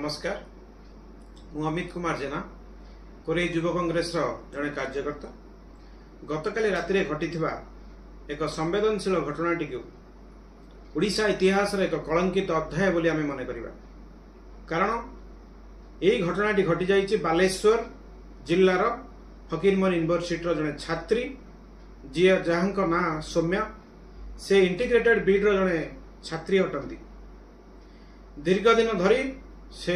नमस्कार मु अमित कुमार जेना कोरे युव कांग्रेस जड़े कार्यकर्ता गतकाली राति घटी एक संवेदनशील घटनाटी को ओडिशा इतिहास एक कलंकित अध्याय बोली आमे मन करिबा। कारण यही घटनाटी घटी जाइए बालेश्वर जिल्लार फकीरमोहन यूनिवर्सिटी जड़े छात्री जी जहाँ ना सौम्या से इंटीग्रेटेड बीड्र जड़े छात्री अटंती। दीर्घ दिन धरी से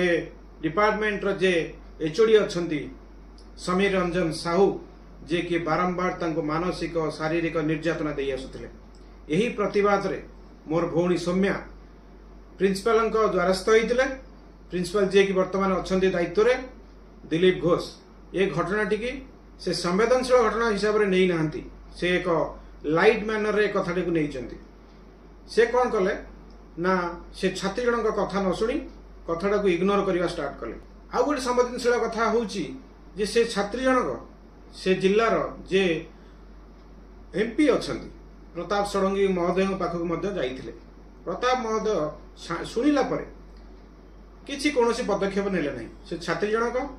डिपार्टमेंट जे एचओडी अछंती समीर रंजन साहू जे कि बारंबार तांको मानसिक और शारीरिक निर्यातना दे आसुथिले। यही प्रतिवाद रे मोर भौणी सौम्या प्रिंसिपल द्वारस्थ होइतिले। प्रिंसिपल जे कि वर्तमान अछंती दायित्व रे दिलीप घोष ये घटनाटी की से संवेदनशील घटना हिसाब रे नहीं नाहंती। से एक लाइट मैनर रे कथाटी को नहीं चंती। से कौन कले ना से छात्री जनक कथा न सुनी कथाटा को इग्नोर करने स्टार्ट कले। आउ गोटे संवेदनशील कथा होउची जे से छात्री जनक से जिल्लार जे एमपी अछंती प्रताप षडंगी महोदय पाखक मध्य जाइथिले। प्रताप महोदय सुनिला परे किछि कोनोसी पदक्षेप नेले नहीं। से छात्री जनक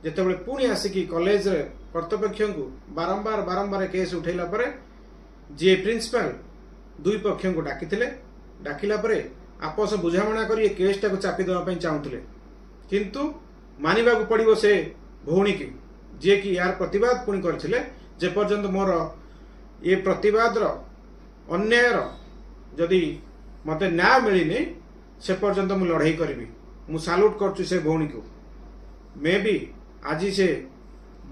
जेतेबेले पुणी आसिकी कॉलेज रे कर्तव्यक्ष को बारंबार बारंबार केस उठैला परे जे प्रिंसिपल दुई पक्ष को डाकिथिले। डाकिला परे आपस बुझामणा करी केसटा को चापी देवा पई चाहुथिले, किंतु मानिबा को पड़िबो से भौणी की जे कि यार प्रतिवाद पुणी करथिले। जे पर्यंत मोर ये प्रतिवाद रो अन्याय रो जदि मते न्याय मिलिनी से पर्यंत मु लड़ाई करबी। मु सैल्यूट करछु से भौणी को। मे भी आज से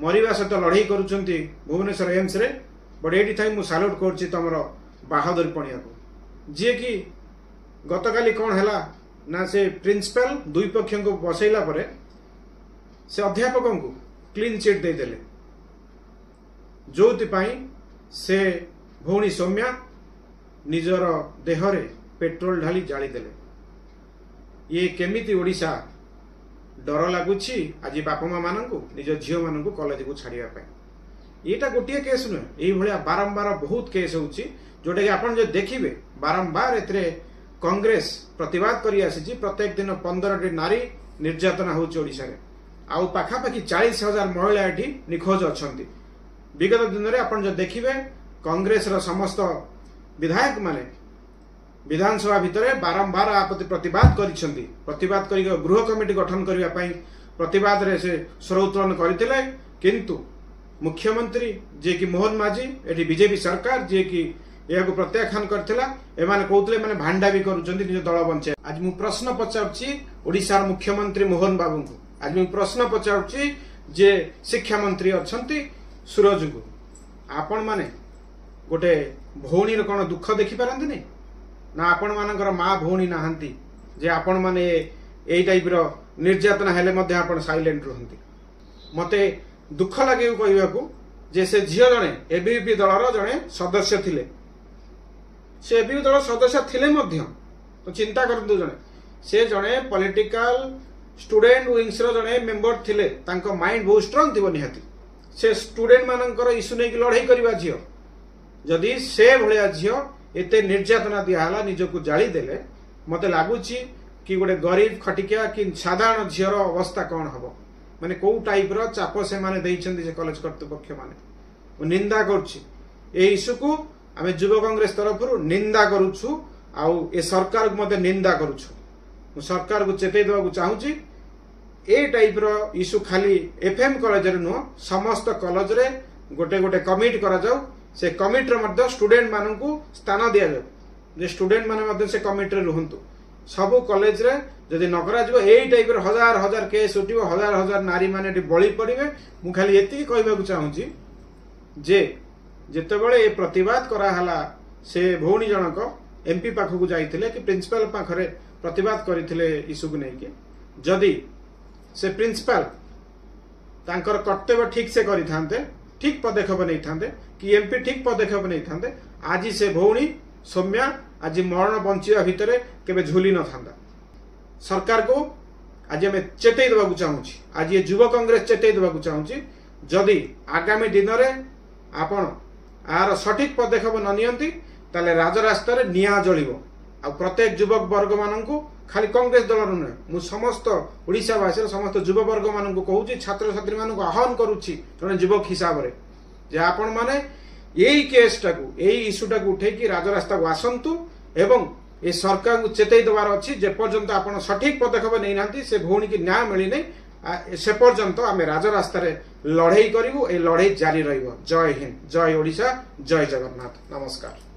मरिबा सहित लड़ाई करूचंती भुवनेश्वर एम्स रे बट एटी थाई मु सैल्यूट करछि तमरो बहादुरी पणिया को। जे कि गतकाली कौन हैला ना से प्रिंसिपल दुई पक्ष को बसैला परे से अध्यापक को क्लीन चिट दे देले। जोतिपाई से भौणी सौम्या निजर देहरे पेट्रोल ढाली जाली देले। ये केमिति ओडिशा डर लगुछि आज बापा माँ मानू निज झील मानू कॉलेज को छाड़ापी। यहाँ गोटे केस नुहे, यही भाया बारंबार बहुत केस होउछि जोटा कि आपन जो देखिबे बारंबार एतरे कांग्रेस प्रतिवाद करी आसी। प्रत्येक दिन 15टी नारी निर्यातना होउछि ओडिशा रे। आउ पाखापाखि 40,000 महिला एठी निखोज अछंती। विगत दिन रे आपन जो देखिबे कांग्रेस रो समस्त विधायक माने विधानसभा भितरे बारंबार आपत्ति प्रतिवाद करिसंती। प्रतिवाद करी गृह कमिटी गठन करिया पई प्रतिवाद रे से स्वर उत्तोलन करथिले, किंतु मुख्यमंत्री जे कि मोहन माझी एठी बीजेपी सरकार जे कि यह प्रत्याख्यान करथिला। एमाने कहउतले माने भांडा भी करूचंती निज दल बंचे। आज मु प्रश्न पचाउची ओडिसा मुख्यमंत्री मोहन बाबू को। आज मु प्रश्न पचाउची जे शिक्षा मंत्री अछंती सूरज को। आपण माने गोटे भौणी रो कोन दुख देखि पारंती नै ना? आपण मानकर मां भौणी नाहंती जे आपण माने एई टाइप रो निर्यातना हेले मध्ये आपण साइलेंट रहंती। मते दुख लागे कहबा को जे से झियो जणे एबीपी दलर जणे सदस्य थिले। से एबीपी दल सदस्य थिले मध्य तो चिंता करतु जणे से जणे पॉलिटिकल स्टूडेंट विंग्स रो जणे मेंबर थिले। तांको माइंड बहुत स्ट्रांग थिबो निहाती। से स्टूडेंट मानकर इश्यू नै कि लड़ाई करबा झियो जदि से भलिया झियो एते निर्यातना दिया हला निजको जाली देले मते लागुची कि गोटे गरीब खटिकिया कि साधारण झियर अवस्था कौन हबो। माने को टाइप रो चाप से माने देइछन्ती से कॉलेज कर्तृपक्ष माने। निंदा करछि ए इश्यू को आमे युव कांग्रेस तरफ निंदा करूछु। आउ ए सरकार को मते निंदा करूछु। सरकार को चेतै देबा को चाहूची ए टाइप रो इश्यू खाली एफएम कॉलेज रे नो समस्त कॉलेज रे गोटे गोटे कमिटी करा जाऊ। से कमिटी रे मध्य स्टूडेंट मानन को स्थान दिया जाऊ जे स्टूडेंट माने मध्य से कमिटी रे रहंतु। सब कॉलेज रे जदि नकरा जबो एई टाइप रो हजार हजार केस उठिबो, हजार हजार नारी माने बळी पड़िबे। मु खाली एति कहबा को चाहूची जे जेतेबेले ए प्रतिवाद करा हला से भौणी जनक एमपी पाखक जाइथिले कि प्रिंसिपल पाखरे प्रतिवाद करिथिले इश्यू को नेकी। जदि से प्रिंसिपल तांकर कर्तव्य ठीक से करि थांते, ठीक पदक्षेप नहीं थांते कि एमपी ठीक पदक्षेप नहीं थांते, आज से भौणी सौम्या आज मरण बंचिया भितरे केबे झुली न थांदा। सरकार को आज हमें चेतई देबा को चाहूची। आज ये युव कांग्रेस चेतई देबा को चाहूची जदि आगामी दिन रे आपण आर सठिक पदक्षेप न नियंती ताले राजरास्ता रे निया जळिबो। आ प्रत्येक युवक वर्ग माननकु खाली कांग्रेस दल नुहे मु समस्त ओडिशावासी समस्त युववर्ग मान कहूँ छात्र छात्री मान आह्वान करुच्ची जड़े युवक हिसाब से जे आपण मैंने यही केस टाकू यही इश्यू टाकू उठेकी राजरास्ता को आसतु एवं ये सरकार को चेतई देवार अच्छी जेपर्यंत आप सठिक पदक्षेप नहीं ना से भौणी की न्याय मिलनी से पर्यंत आम राजरास्तार लड़ई करूँ, ये लड़ई जारी रही। जय हिंद, जय ओडिशा, जय जगन्नाथ, नमस्कार।